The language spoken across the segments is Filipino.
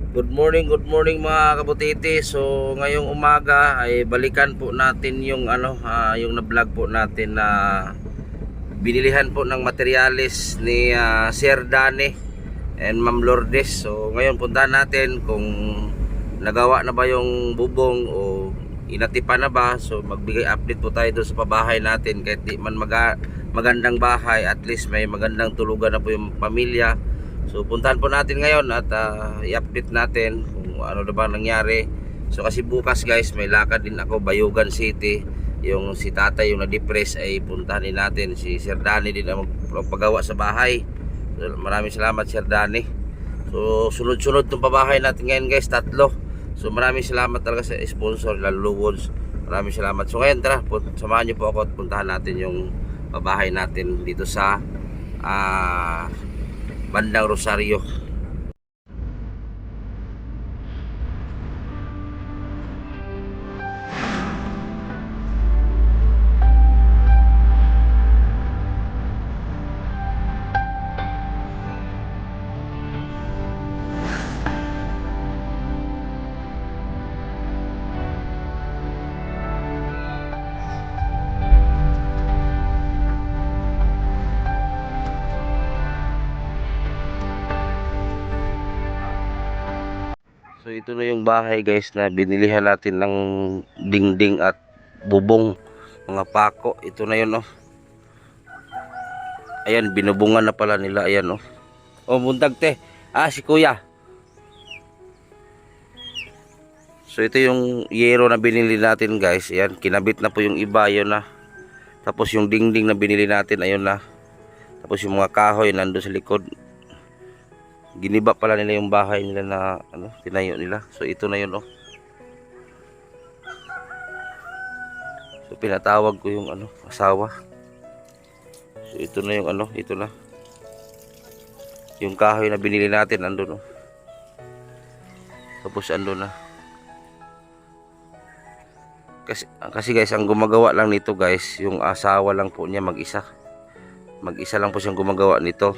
Good morning mga kabutiti. So ngayong umaga ay balikan po natin yung yung na-vlog po natin na binilihan po ng materyales ni Sir Dane and Ma'am Lourdes. So ngayon puntahan natin kung nagawa na ba yung bubong o inatipan na ba. So magbigay update po tayo doon sa pabahay natin, kahit di man magandang bahay, at least may magandang tulugan na po yung pamilya. So puntahan po natin ngayon at i-update natin kung ano na ba nangyari. So kasi bukas guys may lakad din ako, Bayugan City. Yung si tatay yung na-depress ay puntahan din natin. Si Sir Dani din ang magpagawa sa bahay. So, maraming salamat Sir Dani. So sunod-sunod itong pabahay natin ngayon guys, tatlo. So maraming salamat talaga sa sponsor, Lalo Woods. Maraming salamat. So ngayon tara, samahan niyo po ako at puntahan natin yung pabahay natin dito sa bandang Rosario. So ito na yung bahay guys na binilihan natin ng dingding at bubong, mga pako. Ito na yun oh. Ayan, binubungan na pala nila. Ayan oh. Oh, buntag te. Si kuya. So ito yung yero na binili natin guys. Ayan, kinabit na po yung iba. Ayun na. Tapos yung dingding na binili natin, ayun na. Tapos yung mga kahoy nandun sa likod. Giniba pala nila yung bahay nila na tinayo nila. So ito na yun oh. So pinatawag ko yung asawa. So ito na yung ito na. Yung kahoy na binili natin andun oh. Tapos andun na. Kasi guys, ang gumagawa lang nito guys, yung asawa lang po niya, mag-isa. Mag-isa lang po siyang gumagawa nito.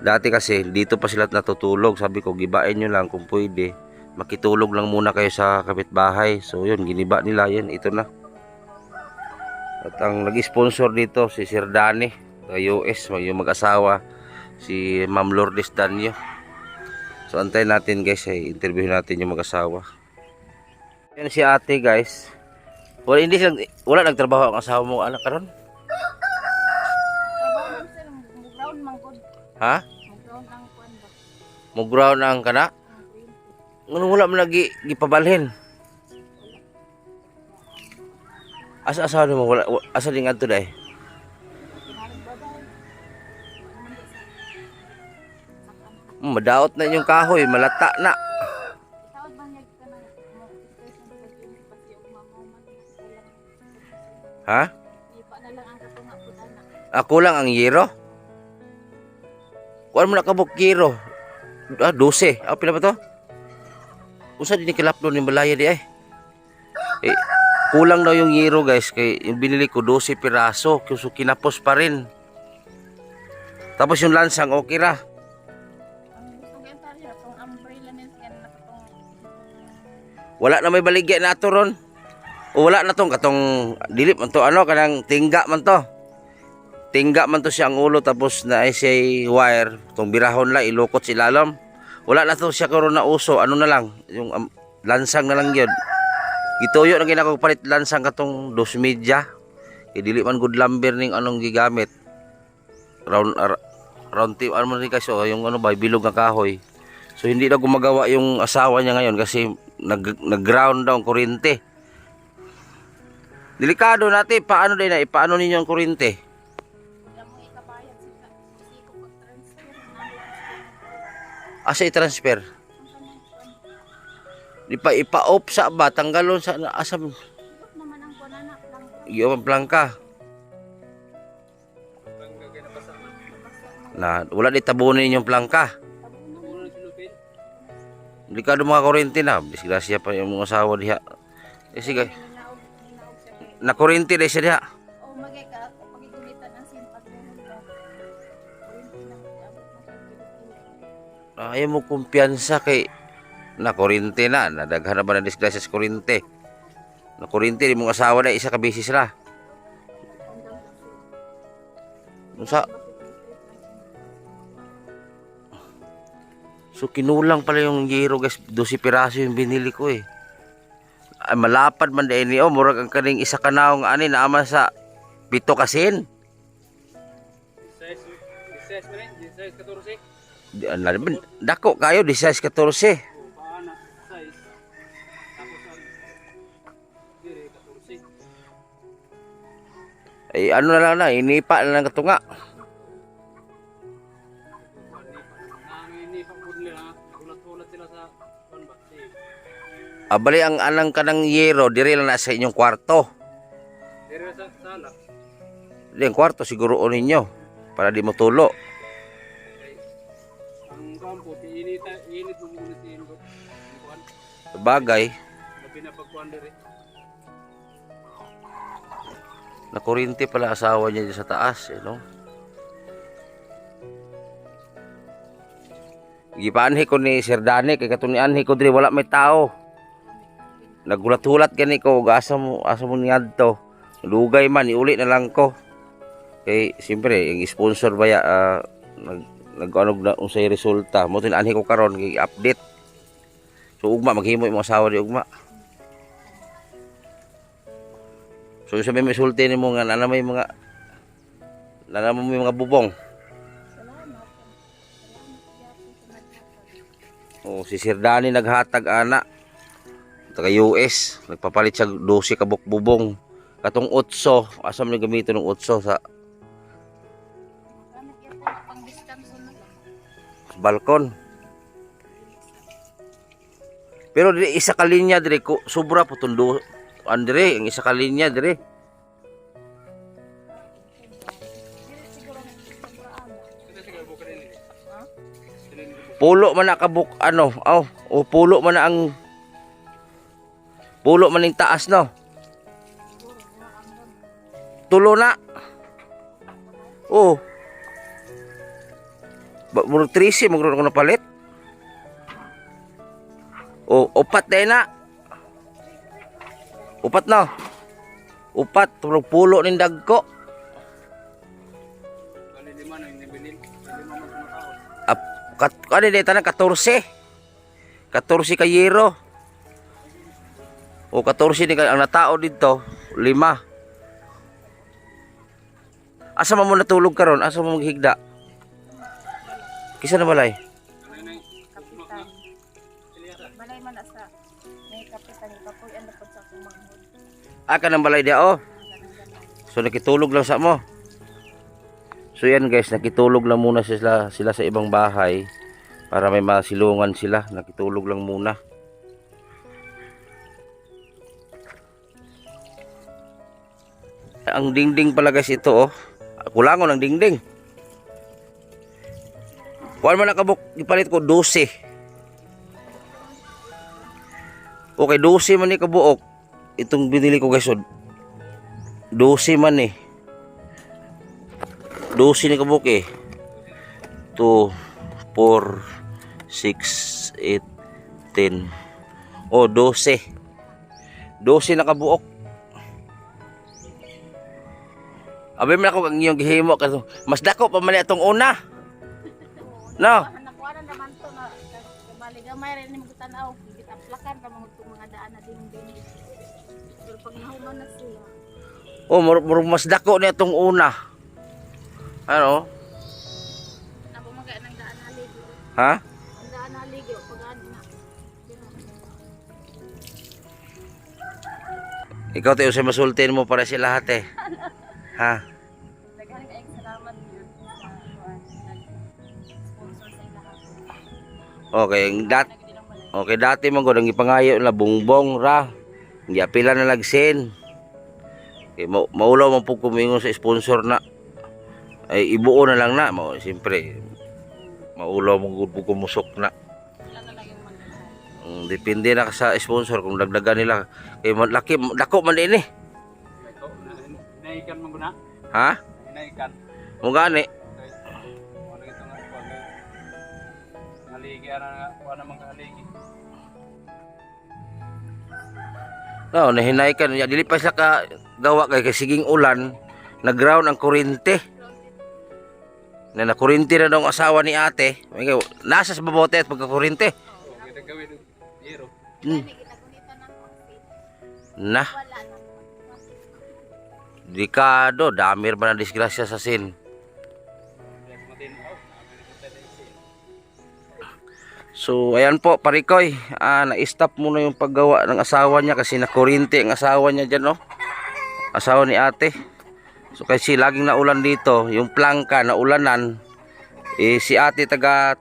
Dati kasi dito pa sila natutulog. Sabi ko gibain nyo lang kung pwede. Makitulog lang muna kayo sa kapitbahay. So yun, giniba nila yan. Ito na. At ang nag-sponsor dito si Sir Dani, US, yung mag-asawa, si Ma'am Lourdes Danyo. So antayin natin guys, interview natin yung mag-asawa. Yan si ate guys. Wala nagtrabaho ang asawa mo anak karon? Ha? Mugraw na ang kana? Ngunong wala mo lagi gipabalhin. Asa mo wala asa din adto dai? Madaot na yung kahoy, malata na. Ha? Ako lang ang yero. Kuan mo na kabuk yero. 12. Pila ba to? Usa din kilapdo ni balaya di ay. Kulang daw yung yero guys, kay yung binili ko 12 piraso, so kinapos pa rin. Tapos yung lansang okay ra. Wala na may baligya na to ron. O wala na tong katong dilip man to kanang tingga man to. Tingga man to siya ang ulo, tapos na ay siya wire, tong birahon lang ilukot si lalam. Wala na to siya karon na uso, na lang yung lansang na lang yun. Gituyo na ginako palit lansang katong 2 media. Dili man good lumber ning anong gigamit. Round tip mo rin kasi yung ba bilog nga kahoy. So hindi na gumagawa yung asawa niya ngayon kasi nag-ground daw ang kuryente. Delikado natin, paano din na ipaano ninyo ang kuryente? Asa i-transfer? Di pa ipa-off sa ba? Tanggalon sa asam. Yung plangka. Na, wala di tabunin yung plangka. Delikado mga kuryente na. Disgrasya pa yung mga asawa diha. Sige. Na kuryente di siya diha. Ayaw mo kumpiyansa kay Na kuryente na, nadaghan na ba na disgrasya sa kuryente? Na kuryente di mong asawa na isa ka busy sila. Unsa? So kinulang pala yung yero guys, 12 piraso yung binili ko eh. Ay, malapad man din niyo, murag ang kaning isa ka naong ani naama sa 7 kasin. Size mo rin, size 14. Di an dako kayo 16 14. Paana size. Tapos ang dire 14. Ay ano na lang na, inipa na lang katunga. Nanginip ang food nila, nagulat-ulat sila sa konbaksi. Abali ang anang kanang yero dire lang na sa inyong kwarto. Dire sa sala. Di ang kwarto siguro o ninyo para di mo tulo. Okay. Ang kampo, init mo muna si Ingo. Bagay, Labi na pagkuhan dire. na kuryente pala asawa niya dyan sa taas, no? Gipaanhi ko ni Sir Dani kay katong nianhi ko diri wala may tao. Nagulat-hulat gani ko asa mo niadto. Lugay man iuli na lang ko. Kay siyempre yung sponsor baya nag-anog na unsay resulta. Mo tinanhi ko karon kay update. So ugma maghimo imong asawa di ugma. So sabi may sulti nimo nga ana may mga bubong. Oh, si Sir Dani naghatag ana. Taga US, nagpapalit siya 12 ka bubong. Katong 8, asa man gamiton ng 8 sa balkon. Pero di isa ka linya dire ko sobra po tundo andre ang isa ka linya dire. Pulo man na kabuk ano, o pulo man na ang pulo man ning taas no. Tulo na. Oh. Muro 13 magro ko na palit. Oh, upat din na. Upat na. Upat pulo ning dagko. Bali lima na hindi bilin. Lima man Ano kumakaon. din tanang 14. 14 ka yero. O 14 ni ang natao dito, 5. Asa man mo natulog karon? Asa mo maghigda? Kisa na balay? Kapitan. Balay man asa. May kapitan ni kapoy ang dapat sa akong manghod. Ka ng balay dia oh. So nakitulog lang sa mo. So yan guys, nakitulog lang muna sila sa ibang bahay para may masilungan sila. Nakitulog lang muna. Ang dingding pala guys ito oh. Kulangon ang dingding. Kuan man nakabuk ipalit ko 12. Okay, 12 man ni kabuok. Itong binili ko guys, 12 man eh. 12 ni kabuok eh. 2 4 6 8 10. Oh, 12. 12 na kabuok. Abi man ako ang iyong gihimo kaso mas dako pa man atong una. No. Nakuha na naman to na gamay rin mo tanaw. Gitaplakan ka mga daan na dingding. Pero pag nahuman na siya. Oh, murag mas dako ni atong una. Ano? Nabumaga ng daan haligi. Ha? Ang daan haligi pag ano na. Ikaw tayo sa masultin mo para si lahat eh. Ha? Daghang kayong salamat niya sa sponsor sa ilaha. Okay, dati man ko nang ipangayo na bungbong ra. Hindi apila na lagsin. Okay, maulaw man po kumingon sa sponsor na. Ay ibuo na lang na. Siyempre, maulaw man po kumusok na. Wala na lang yung magdala. Depende na sa sponsor kung dagdagan nila. Kay laki, dako man din eh. Naikan mo na? Ha? Naikan. Kung gani. Wala ito nga po. Naligi kaya na kuha na mga aligi. No, nahinay ka niya dili pa siya ka gawa kay siging ulan, nag-ground ang kuryente. Na nakuryente na daw ang asawa ni ate. Nasa sa babote at pagkakuryente. Oo, kita gawin ng yero. Hmm. Gani ginagunitan ng konti. Na, Wala na. Ricardo, damir ba na disgrasya sa sin. Yes, matinaw. So, ayan po, parikoy. Na-stop muna yung paggawa ng asawa niya kasi nakuryente ang asawa niya dyan, no? Asawa ni ate. So, kasi laging naulan dito, yung plangka na ulanan, si ate taga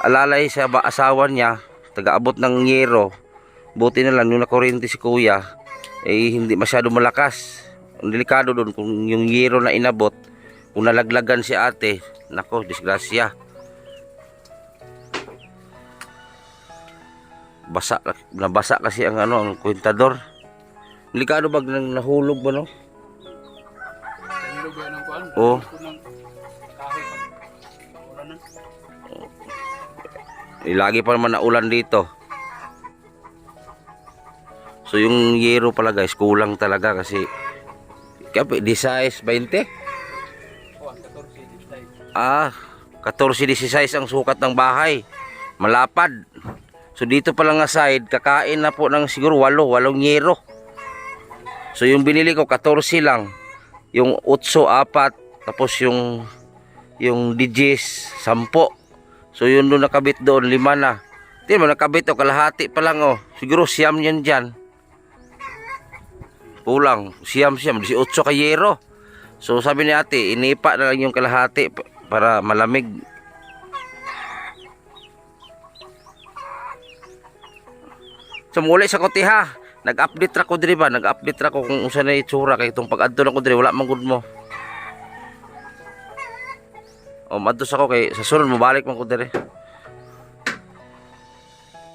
alalay sa asawa niya, taga abot ng yero. Buti na lang yung nakuryente si kuya, hindi masyado malakas. Ang delikado doon kung yung yero na inabot, kung nalaglagan si ate, nako, disgrasya. Nabasa kasi ang ang kwentador. Delikado bag nang nahulog ba, no? Nilog ng kuan. Oo. Ng kahoy pag ulan na. Lagi pa naman naulan dito. So yung yero pala guys, kulang talaga kasi di size 20? Oh, 14 this time. 14-16 ang sukat ng bahay. Malapad. So dito pa lang nga side, kakain na po ng siguro 8 yero. So yung binili ko 14 lang. Yung 8, 4, tapos yung digis 10. So yun doon nakabit doon 5 na. Hindi mo nakabit o kalahati pa lang oh. Siguro siyam yan dyan. Kulang, siyam 18 kayero. So sabi ni ate, inipa na lang yung kalahati para malamig. So muli sa kotiha, nag-update ra ko diri ba? Nag-update ra ko kung unsa na itsura kay itong pag-adto na ko diri wala man gud mo. O madto sa ko kay sa sunod mo balik man ko diri.